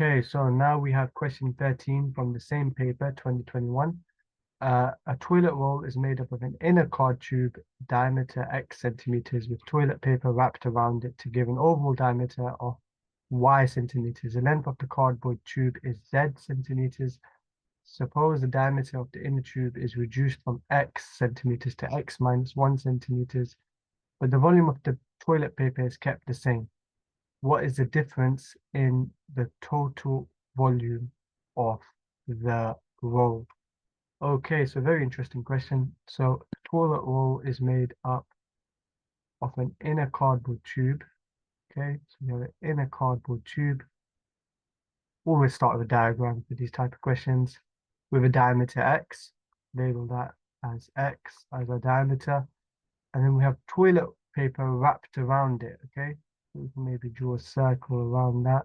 Okay, so now we have question 13 from the same paper, 2021. A toilet roll is made up of an inner card tube, diameter x centimeters, with toilet paper wrapped around it to give an overall diameter of y centimeters. The length of the cardboard tube is z centimeters. Suppose the diameter of the inner tube is reduced from x centimeters to x minus 1 centimeters, but the volume of the toilet paper is kept the same. What is the difference in the total volume of the roll? Okay, so very interesting question. So the toilet roll is made up of an inner cardboard tube. Okay, so we have an inner cardboard tube. Always start with a diagram for these type of questions with a diameter x. Label that as x as our diameter. And then we have toilet paper wrapped around it. Okay, so we can maybe draw a circle around that.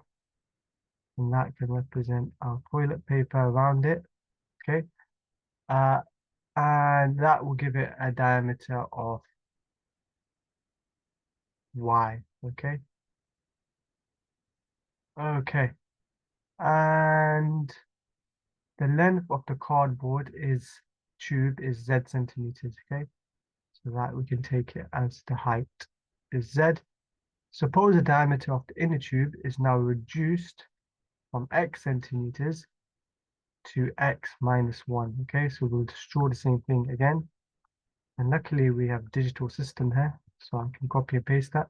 And that can represent our toilet paper around it. Okay. And that will give it a diameter of y. Okay. Okay. And the length of the cardboard tube is z centimeters. Okay. So that we can take it as the height is z. Suppose the diameter of the inner tube is now reduced from x centimeters to x minus 1. Okay, so we'll just draw the same thing again. And luckily we have digital system here, so I can copy and paste that.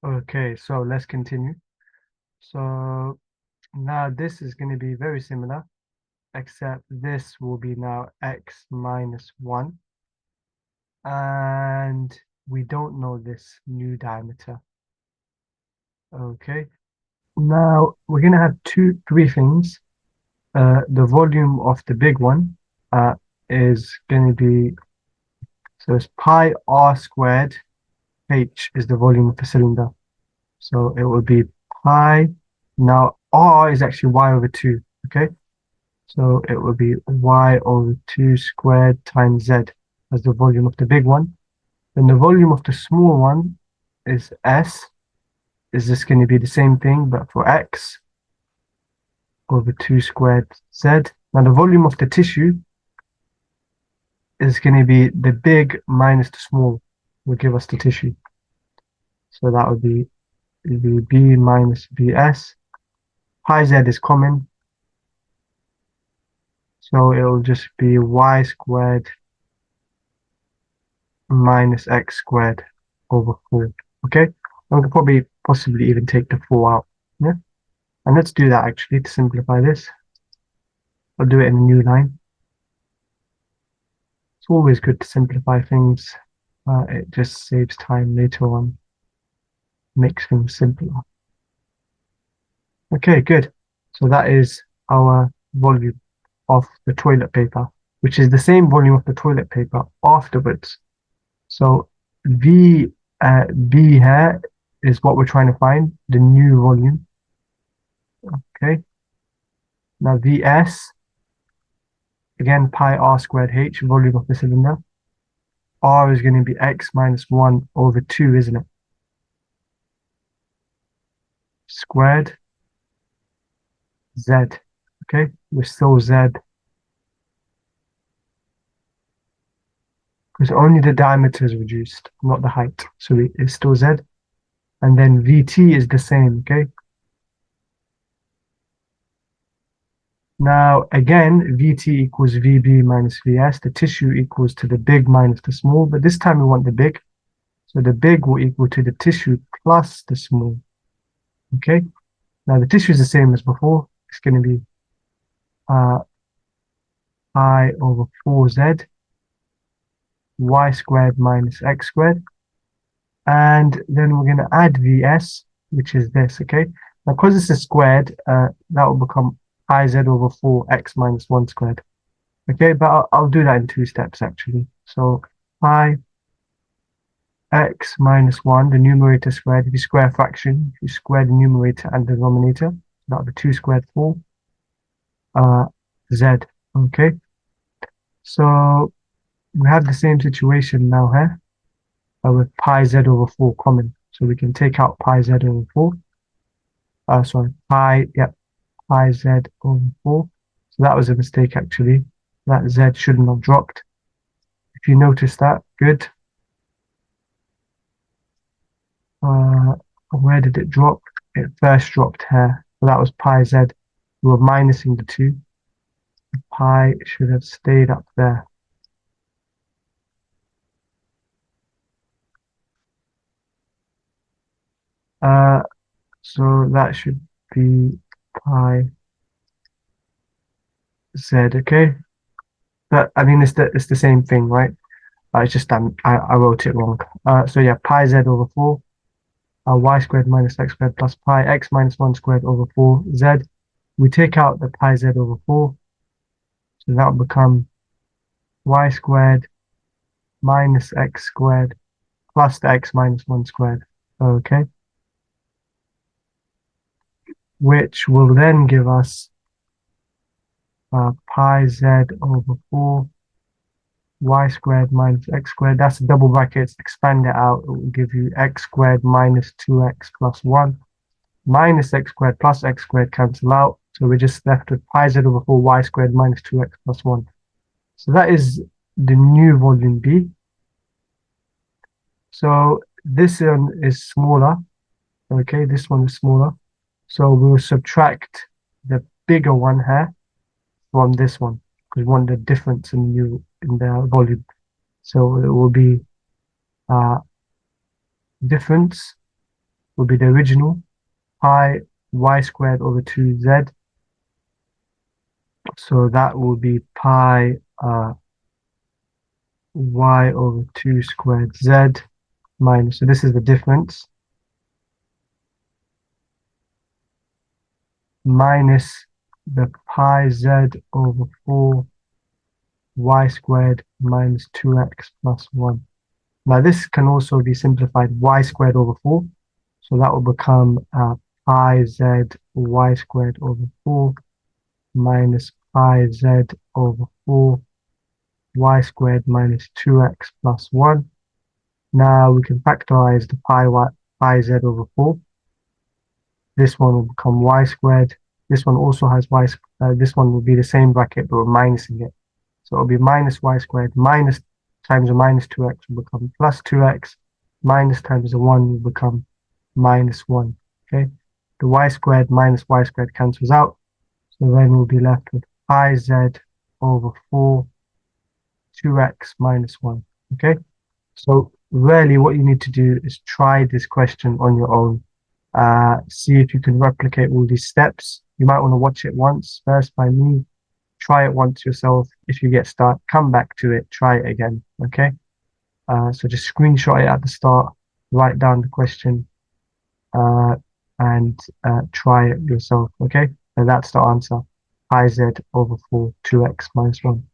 Okay, so let's continue. So now this is going to be very similar, except this will be now x minus 1. And we don't know this new diameter. Okay, now we're going to have three things. The volume of the big one is going to be, so it's pi r squared h is the volume of the cylinder. So it will be pi. Now r is actually y over 2. Okay, so it will be y over 2 squared times z as the volume of the big one. Then the volume of the small one is s. Is this going to be the same thing but for x over 2 squared z? Now the volume of the tissue is going to be the big minus the small will give us the tissue. So that would be b minus bs. Pi z is common, so it will just be y squared minus x squared over 4. Okay, I could probably possibly even take the 4 out. Yeah, and let's do that actually to simplify this. I'll do it in a new line. It's always good to simplify things. It just saves time later on, makes things simpler. Okay, good. So that is our volume of the toilet paper, which is the same volume of the toilet paper afterwards. So V B here is what we're trying to find, the new volume. Okay. Now VS, again, pi r squared h, volume of the cylinder. R is going to be x minus 1 over 2, isn't it? Squared z. Okay, we're still z. Because only the diameter is reduced, not the height. So it's still z. And then VT is the same, okay? Now, again, VT equals VB minus VS. The tissue equals to the big minus the small, but this time we want the big. So the big will equal to the tissue plus the small. Okay? Now, the tissue is the same as before. It's going to be I over 4z y squared minus x squared. And then we're going to add VS, which is this, okay? Now, because this is squared, that will become I z over 4x minus 1 squared. Okay, but I'll do that in 2 steps, actually. So, pi x minus 1, the numerator squared. If you square a fraction, you square the numerator and the denominator. That would be 2 squared 4 z. Okay, so we have the same situation now here with pi z over 4 common. So we can take out pi z over 4. Sorry, pi z over 4. So that was a mistake actually. That z shouldn't have dropped. If you notice that, good. Where did it drop? It first dropped here. So that was pi z. We were minusing the 2. Pi should have stayed up there. Uh, so that should be pi z, okay? But I mean, it's the same thing, right? It's just I wrote it wrong. So yeah, pi z over 4, y squared minus x squared plus pi x minus 1 squared over 4 z. We take out the pi z over 4, so that will become y squared minus x squared plus the x minus 1 squared. Okay, which will then give us pi z over 4 y squared minus x squared. That's the double brackets. Expand it out. It will give you x squared minus 2x plus 1 minus x squared plus x squared cancel out. So we're just left with pi z over 4 y squared minus 2x plus 1. So that is the new volume B. So this one is smaller. Okay, this one is smaller. So we'll subtract the bigger one here from this one because we want the difference in the volume. So it will be difference will be the original pi y squared over 2z. So that will be pi y over 2 squared z minus, so this is the difference, minus the pi z over 4 y squared minus 2x plus 1. Now this can also be simplified y squared over 4. So that will become pi z y squared over 4 minus pi z over 4 y squared minus 2x plus 1. Now we can factorize the pi z over 4. This one will become y squared. This one also has this one will be the same bracket, but we're minusing it. So it'll be minus y squared minus times a minus 2x will become plus 2x. Minus times a 1 will become minus 1. Okay. The y squared minus y squared cancels out. So then we'll be left with pi z over 4 2x minus 1. Okay. So really what you need to do is try this question on your own. See if you can replicate all these steps. You might want to watch it once first by me. Try it once yourself. If you get stuck, come back to it, try it again. Okay. So just screenshot it at the start, write down the question, and try it yourself. Okay. And that's the answer. Pi z over 4 2x minus 1.